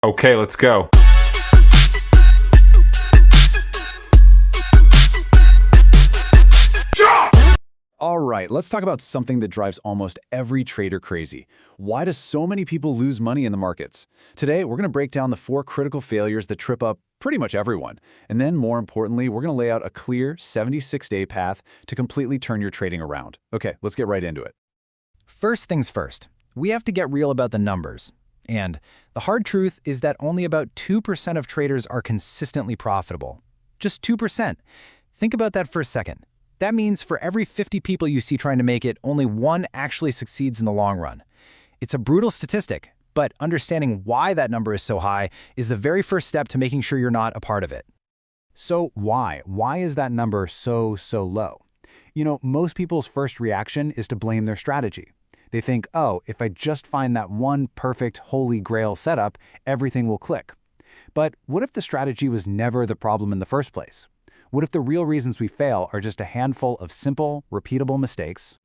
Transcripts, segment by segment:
Okay, let's go. All right, let's talk about something that drives almost every trader crazy. Why do so many people lose money in the markets? Today, we're going to break down the 4 critical failures that trip up pretty much everyone. And then, more importantly, we're going to lay out a clear 76-day path to completely turn your trading around. Okay, let's get right into it. First things first, we have to get real about the numbers. And the hard truth is that only about 2% of traders are consistently profitable. Just 2%. Think about that for a second. That means for every 50 people you see trying to make it, only 1 actually succeeds in the long run. It's a brutal statistic, but understanding why that number is so high is the very first step to making sure you're not a part of it. So why? Why is that number so low? You know, most people's first reaction is to blame their strategy. They think, oh, if I just find that one perfect holy grail setup, everything will click. But what if the strategy was never the problem in the first place? What if the real reasons we fail are just a handful of simple, repeatable mistakes?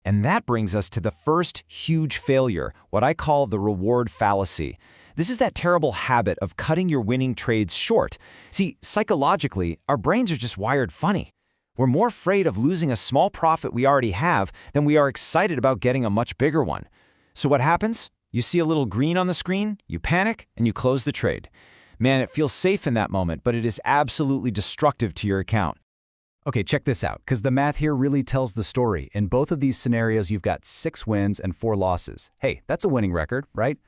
And that brings us to the first huge failure, what I call the reward fallacy. This is that terrible habit of cutting your winning trades short. See, psychologically, our brains are just wired funny. We're more afraid of losing a small profit we already have than we are excited about getting a much bigger one. So what happens? You see a little green on the screen, you panic, and you close the trade. Man, it feels safe in that moment, but it is absolutely destructive to your account. Okay, check this out, because the math here really tells the story. In both of these scenarios, you've got 6 wins and 4 losses. Hey, that's a winning record, right?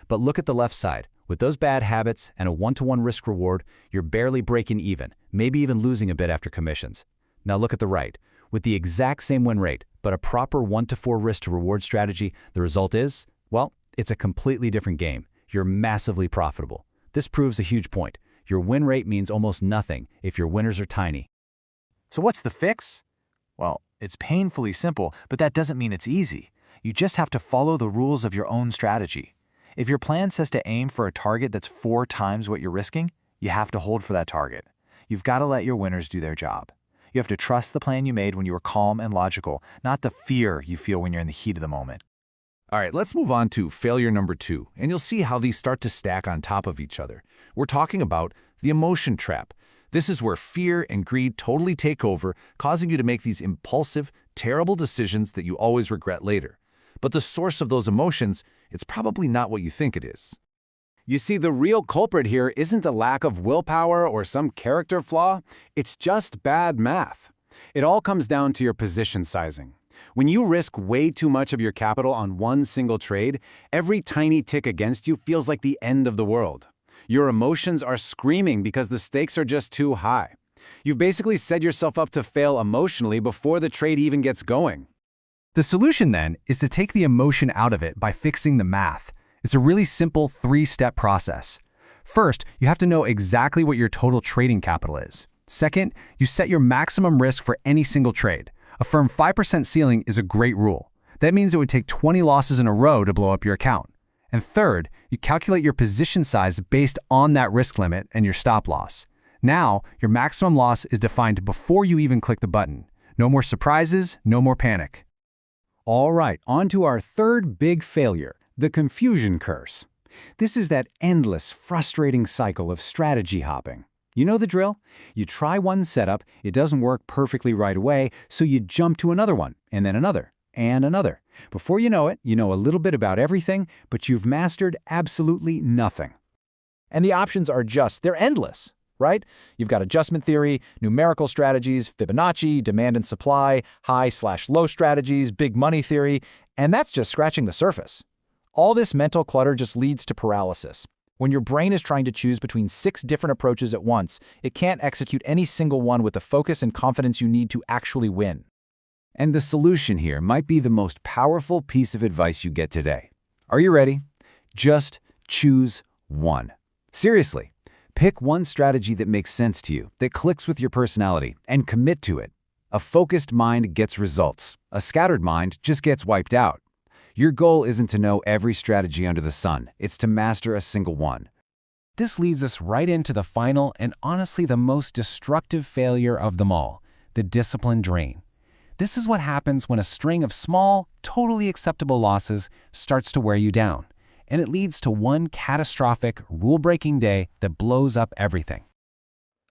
But look at the left side. With those bad habits and a 1-to-1 risk reward, you're barely breaking even, maybe even losing a bit after commissions. Now look at the right. With the exact same win rate, but a proper 1-to-4 risk to reward strategy, the result is, well, it's a completely different game. You're massively profitable. This proves a huge point. Your win rate means almost nothing if your winners are tiny. So what's the fix? Well, it's painfully simple, but that doesn't mean it's easy. You just have to follow the rules of your own strategy. If your plan says to aim for a target that's 4 times what you're risking, you have to hold for that target. You've got to let your winners do their job. You have to trust the plan you made when you were calm and logical, not the fear you feel when you're in the heat of the moment. All right, let's move on to failure number 2, and you'll see how these start to stack on top of each other. We're talking about the emotion trap. This is where fear and greed totally take over, causing you to make these impulsive, terrible decisions that you always regret later. But the source of those emotions, it's probably not what you think it is. You see, the real culprit here isn't a lack of willpower or some character flaw. It's just bad math. It all comes down to your position sizing. When you risk way too much of your capital on one single trade, every tiny tick against you feels like the end of the world. Your emotions are screaming because the stakes are just too high. You've basically set yourself up to fail emotionally before the trade even gets going. The solution then is to take the emotion out of it by fixing the math. It's a really simple 3-step process. First, you have to know exactly what your total trading capital is. Second, you set your maximum risk for any single trade. A firm 5% ceiling is a great rule. That means it would take 20 losses in a row to blow up your account. And third, you calculate your position size based on that risk limit and your stop loss. Now, your maximum loss is defined before you even click the button. No more surprises, no more panic. All right, on to our third big failure, the confusion curse. This is that endless, frustrating cycle of strategy hopping. You know the drill? You try one setup, it doesn't work perfectly right away, so you jump to another one, and then another, and another. Before you know it, you know a little bit about everything, but you've mastered absolutely nothing. And the options are they're endless, right? You've got adjustment theory, numerical strategies, Fibonacci, demand and supply, high/low strategies, big money theory, and that's just scratching the surface. All this mental clutter just leads to paralysis. When your brain is trying to choose between 6 different approaches at once, it can't execute any single one with the focus and confidence you need to actually win. And the solution here might be the most powerful piece of advice you get today. Are you ready? Just choose one. Seriously, pick one strategy that makes sense to you, that clicks with your personality, and commit to it. A focused mind gets results. A scattered mind just gets wiped out. Your goal isn't to know every strategy under the sun. It's to master a single one. This leads us right into the final and honestly the most destructive failure of them all, the discipline drain. This is what happens when a string of small, totally acceptable losses starts to wear you down. and it leads to one catastrophic, rule-breaking day that blows up everything.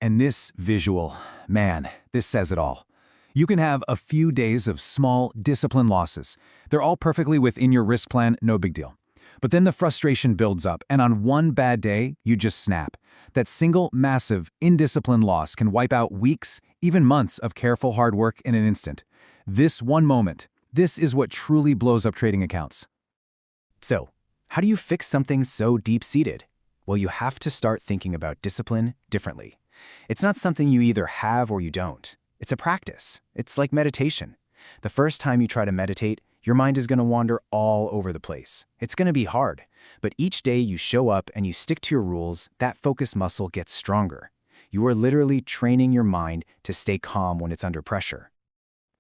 And this visual, man, this says it all. You can have a few days of small discipline losses. They're all perfectly within your risk plan, no big deal. But then the frustration builds up, and on one bad day, you just snap. That single, massive, indisciplined loss can wipe out weeks, even months of careful hard work in an instant. This one moment, this is what truly blows up trading accounts. So, how do you fix something so deep-seated? Well, you have to start thinking about discipline differently. It's not something you either have or you don't. It's a practice. It's like meditation. The first time you try to meditate, your mind is going to wander all over the place. It's going to be hard. But each day you show up and you stick to your rules, that focus muscle gets stronger. You are literally training your mind to stay calm when it's under pressure.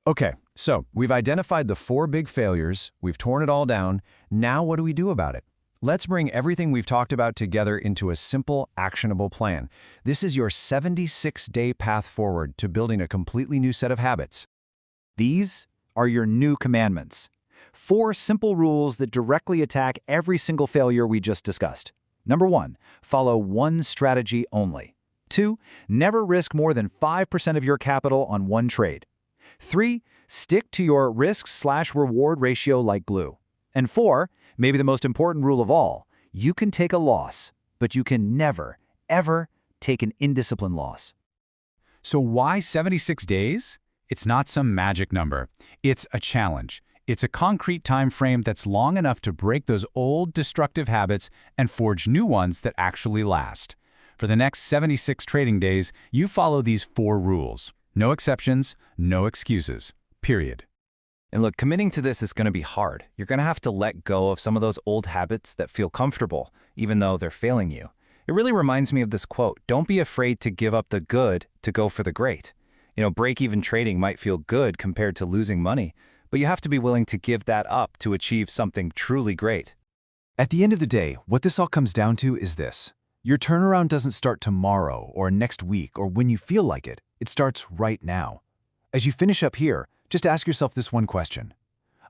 Okay, so we've identified the 4 big failures, we've torn it all down. Now what do we do about it? Let's bring everything we've talked about together into a simple, actionable plan. This is your 76-day path forward to building a completely new set of habits. These are your new commandments. 4 simple rules that directly attack every single failure we just discussed. Number 1, follow one strategy only. 2, never risk more than 5% of your capital on one trade. 3, stick to your risk/reward ratio like glue. And 4, maybe the most important rule of all, you can take a loss, but you can never, ever take an indisciplined loss. So why 76 days? It's not some magic number. It's a challenge. It's a concrete time frame that's long enough to break those old destructive habits and forge new ones that actually last. For the next 76 trading days, you follow these 4 rules. No exceptions, no excuses. Period. And look, committing to this is going to be hard. You're going to have to let go of some of those old habits that feel comfortable, even though they're failing you. It really reminds me of this quote, "Don't be afraid to give up the good to go for the great." Break-even trading might feel good compared to losing money, but you have to be willing to give that up to achieve something truly great. At the end of the day, what this all comes down to is this. Your turnaround doesn't start tomorrow or next week or when you feel like it. It starts right now. As you finish up here, just ask yourself this one question.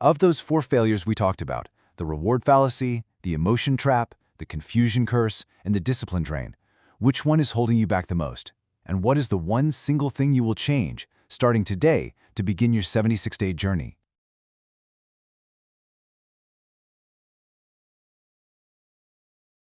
Of those 4 failures we talked about, the reward fallacy, the emotion trap, the confusion curse, and the discipline drain, which one is holding you back the most? And what is the one single thing you will change, starting today, to begin your 76-day journey?